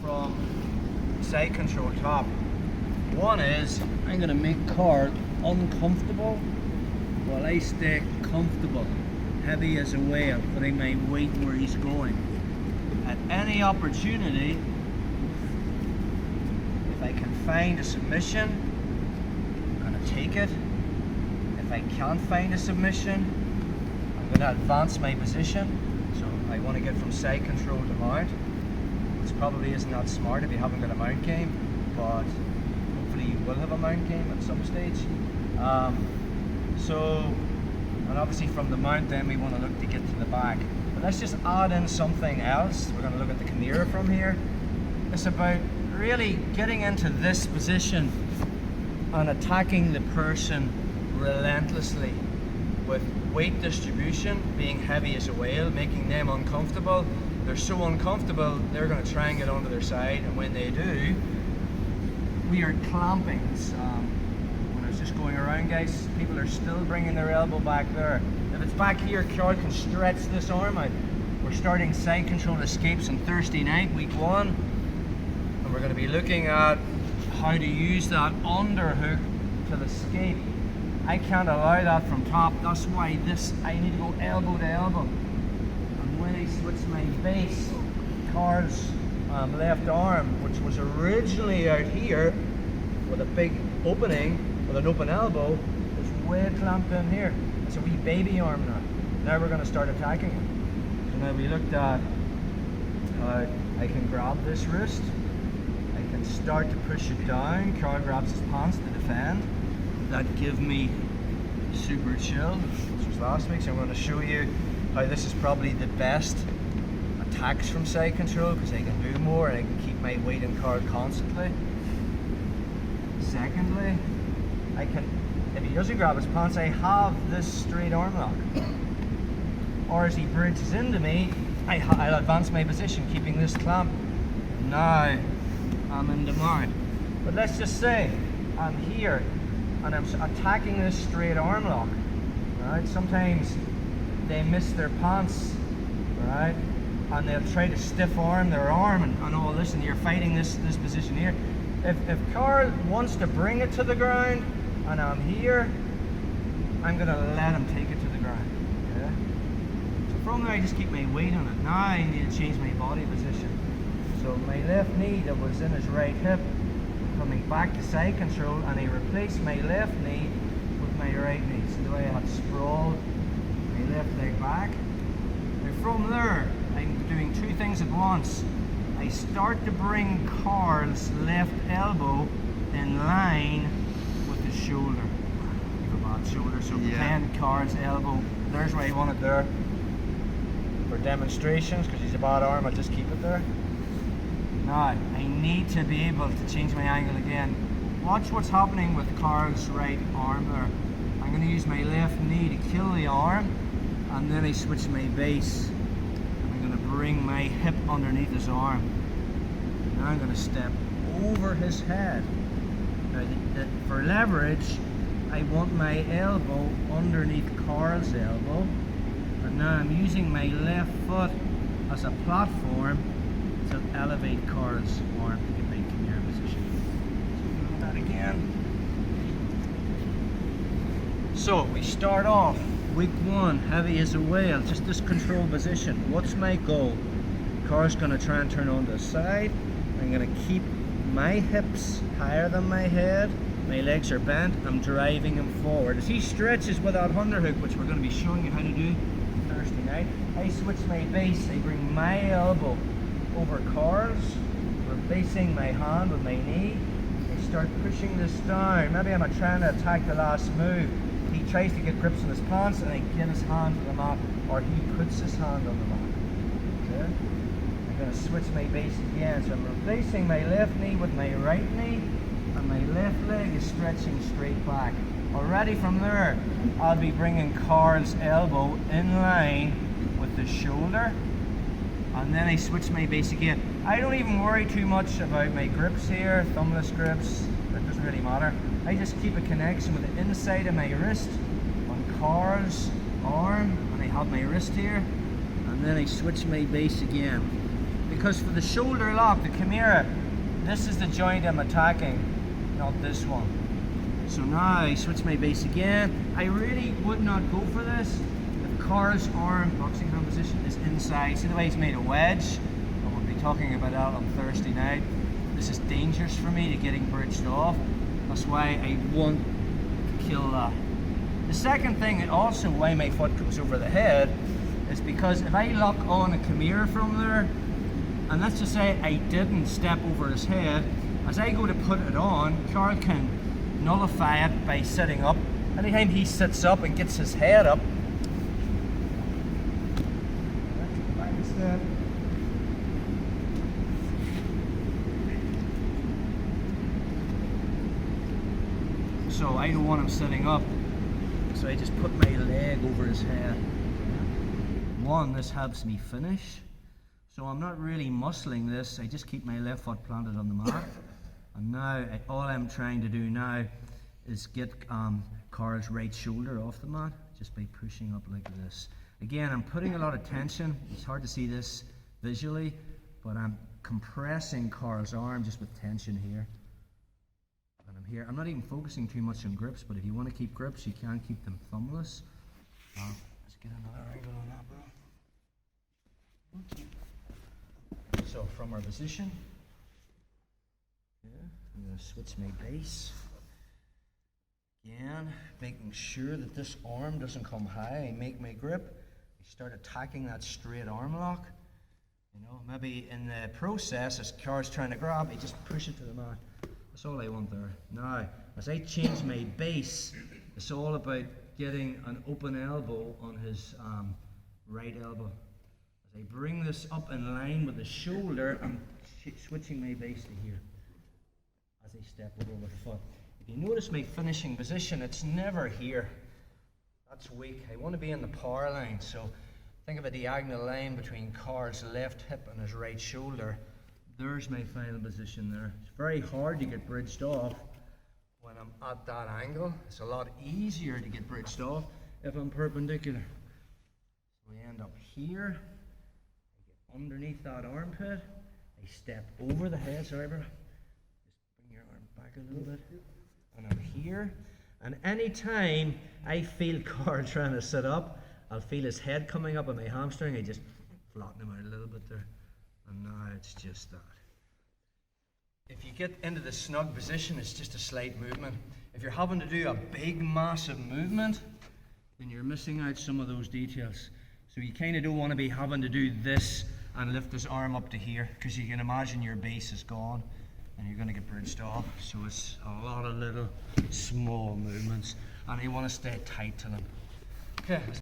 from side control top. One is I'm going to make Carl uncomfortable while I stay comfortable, heavy as a whale, putting my weight where he's going. At any opportunity, if I can find a submission, I'm going to take it. If I can't find a submission, I'm going to advance my position. So I want to get from side control to mount. Which probably isn't that smart if you haven't got a mount game, but hopefully you will have a mount game at some stage. And obviously from the mount then we want to look to get to the back. But let's just add in something else. We're going to look at the Kimura from here. It's about really getting into this position and attacking the person relentlessly with weight distribution, being heavy as a whale, making them uncomfortable. They're so uncomfortable, they're going to try and get onto their side, and when they do, we are clamping. When I was just going around, guys, people are still bringing their elbow back there. If it's back here, Carl can stretch this arm out. We're starting side control escapes on Thursday night, week 1, and we're going to be looking at how to use that underhook to escape. I can't allow that from top, that's why I need to go elbow to elbow. When I switch my base, Carl's left arm, which was originally out here with a big opening, with an open elbow, is way clamped in here. It's a wee baby arm now. Now we're going to start attacking it. So now we looked at how I can grab this wrist, I can start to push it down, Carl grabs his pants to defend. That give me super chill, which was last week, so I'm going to show you how this is probably the best attacks from side control because I can do more and I can keep my weight in Carl constantly. Secondly, I can, if he doesn't grab his pants, I have this straight arm lock. Or as he bridges into me, I'll advance my position, keeping this clamp. Now I'm in the mount. But let's just say I'm here and I'm attacking this straight arm lock. Right? Sometimes they miss their pants, right? And they'll try to stiff arm their arm and all this, and you're fighting this position here. If Carl wants to bring it to the ground and I'm here, I'm gonna let him take it to the ground. Okay? So from there I just keep my weight on it. Now I need to change my body position. So my left knee that was in his right hip, coming back to side control, and I replace my left knee with my right knee. So the way I had sprawled my left leg back. Now from there, I'm doing two things at once. I start to bring Carl's left elbow in line with his shoulder. You have a bad shoulder, so pretend Carl's elbow, there's where I want it there. For demonstrations, because he's a bad arm, I'll just keep it there. Now, I need to be able to change my angle again. Watch what's happening with Carl's right arm there. I'm going to use my left knee to kill the arm, and then I switch my base. I'm going to bring my hip underneath his arm. Now I'm going to step over his head. Now, for leverage, I want my elbow underneath Carl's elbow, and now I'm using my left foot as a platform to elevate Carl's arm to get my Kimura position. So do that again. So we start off week 1, heavy as a whale, just this control position. What's my goal? Carl's going to try and turn on the side. I'm going to keep my hips higher than my head. My legs are bent. I'm driving him forward. As he stretches with that underhook, which we're going to be showing you how to do Thursday night, I switch my base. I bring my elbow over Carl's, replacing my hand with my knee. I start pushing this down. Maybe I'm trying to attack the last move. He tries to get grips on his pants and I get his hand to the mat, or he puts his hand on the mat. Okay? I'm going to switch my base again. So I'm replacing my left knee with my right knee, and my left leg is stretching straight back. Already from there, I'll be bringing Carl's elbow in line with the shoulder, and then I switch my base again. I don't even worry too much about my grips here, thumbless grips, that doesn't really matter. I just keep a connection with the inside of my wrist on Carl's arm, and I have my wrist here, and then I switch my base again. because for the shoulder lock, the Kimura, this is the joint I'm attacking, not this one. So now I switch my base again. I really would not go for this if Carl's arm, boxing hand position, is inside. See the way he's made a wedge? I will be talking about that on Thursday night. This is dangerous for me to getting bridged off. That's why I want to kill that. The second thing, and also why my foot goes over the head, is because if I lock on a Kimura from there, and let's just say I didn't step over his head, as I go to put it on, Carl can nullify it by sitting up. Anytime he sits up and gets his head up, so I don't want him sitting up, so I just put my leg over his head. One, this helps me finish, so I'm not really muscling this, I just keep my left foot planted on the mat. And now, all I'm trying to do now is get Carl's right shoulder off the mat, just by pushing up like this. Again, I'm putting a lot of tension. It's hard to see this visually, but I'm compressing Carl's arm just with tension here. And I'm here. I'm not even focusing too much on grips, but if you want to keep grips, you can keep them thumbless. Let's get another angle on that, bro. So from our position, I'm going to switch my base. Again, making sure that this arm doesn't come high. I make my grip. I start attacking that straight arm lock. You know, maybe in the process, as Carl's trying to grab, I just push it to the mat. That's all I want there. Now, as I change my base, it's all about getting an open elbow on his right elbow. As I bring this up in line with the shoulder, I'm switching my base to here as I step over with the foot. If you notice my finishing position, it's never here. That's weak. I want to be in the power line, so think of a diagonal line between Carl's left hip and his right shoulder. There's my final position there. It's very hard to get bridged off when I'm at that angle. It's a lot easier to get bridged off if I'm perpendicular. So I end up here. I get underneath that armpit. I step over the head. Sorry, bro. Just bring your arm back a little bit. And I'm here. And anytime I feel Carl trying to sit up, I'll feel his head coming up on my hamstring. I just flatten him out a little bit there. And now it's just that. If you get into the snug position, it's just a slight movement. If you're having to do a big, massive movement, then you're missing out some of those details. So you kind of don't want to be having to do this and lift his arm up to here, because you can imagine your base is gone and you're going to get bridged off. So it's a lot of little small movements, and you want to stay tight to them. Okay.